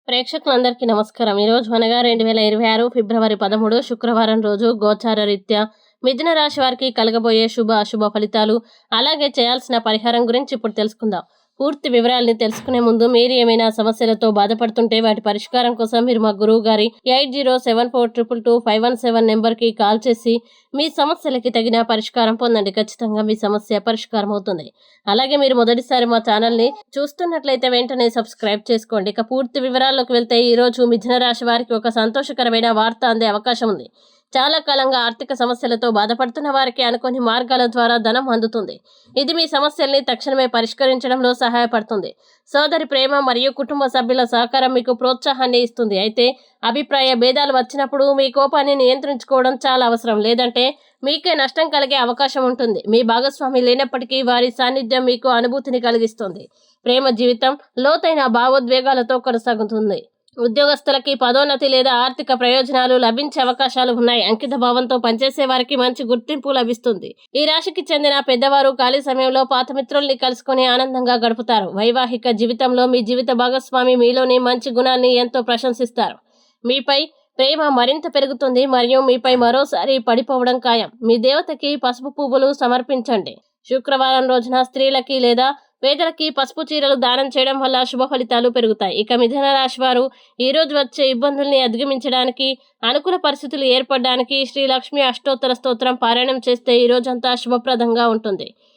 ప్రేక్షకులందరికీ నమస్కారం. ఈరోజు అనగా 2026 ఫిబ్రవరి 13 శుక్రవారం రోజు గోచార రీత్యా మిథున రాశి వారికి కలగబోయే శుభ అశుభ ఫలితాలు, అలాగే చేయాల్సిన పరిహారం గురించి ఇప్పుడు తెలుసుకుందాం. పూర్తి వివరాల్ని తెలుసుకునే ముందు మీరు ఏమైనా సమస్యలతో బాధపడుతుంటే వాటి పరిష్కారం కోసం మీరు మా గురువు గారి 8074222517 నెంబర్కి కాల్ చేసి మీ సమస్యలకి తగిన పరిష్కారం పొందండి. ఖచ్చితంగా మీ సమస్య పరిష్కారం అవుతుంది. అలాగే మీరు మొదటిసారి మా ఛానల్ని చూస్తున్నట్లయితే వెంటనే సబ్స్క్రైబ్ చేసుకోండి. ఇక పూర్తి వివరాల్లోకి వెళ్తే ఈరోజు మిథున రాశి వారికి ఒక సంతోషకరమైన వార్త అందే అవకాశం ఉంది. చాలా కాలంగా ఆర్థిక సమస్యలతో బాధపడుతున్న వారికి అనుకోని మార్గాల ద్వారా ధనం అందుతుంది. ఇది మీ సమస్యల్ని తక్షణమే పరిష్కరించడంలో సహాయపడుతుంది. సోదరి ప్రేమ మరియు కుటుంబ సభ్యుల సహకారం మీకు ప్రోత్సాహాన్ని ఇస్తుంది. అయితే అభిప్రాయ భేదాలు వచ్చినప్పుడు మీ కోపాన్ని నియంత్రించుకోవడం చాలా అవసరం. లేదంటే మీకే నష్టం కలిగే అవకాశం ఉంటుంది. మీ భాగస్వామి లేనప్పటికీ వారి సాన్నిధ్యం మీకు అనుభూతిని కలిగిస్తుంది. ప్రేమ జీవితం లోతైన భావోద్వేగాలతో కొనసాగుతుంది. ఉద్యోగస్తులకి పదోన్నతి లేదా ఆర్థిక ప్రయోజనాలు లభించే అవకాశాలు ఉన్నాయి. అంకిత భావంతో పనిచేసే వారికి మంచి గుర్తింపు లభిస్తుంది. ఈ రాశికి చెందిన పెద్దవారు ఖాళీ సమయంలో పాత మిత్రుల్ని కలుసుకొని ఆనందంగా గడుపుతారు. వైవాహిక జీవితంలో మీ జీవిత భాగస్వామి మీలోని మంచి గుణాన్ని ఎంతో ప్రశంసిస్తారు. మీపై ప్రేమ మరింత పెరుగుతుంది మరియు మీపై మరోసారి పడిపోవడం ఖాయం. మీ దేవతకి పసుపు పువ్వులు సమర్పించండి. శుక్రవారం రోజున స్త్రీలకి లేదా పేదలకి పసుపు చీరలు దానం చేయడం వల్ల శుభ ఫలితాలు పెరుగుతాయి. ఇక మిథున రాశి వారు ఈ రోజు వచ్చే ఇబ్బందుల్ని అధిగమించడానికి, అనుకూల పరిస్థితులు ఏర్పడడానికి శ్రీ లక్ష్మి అష్టోత్తర స్తోత్రం పారాయణం చేస్తే ఈ రోజంతా శుభప్రదంగా ఉంటుంది.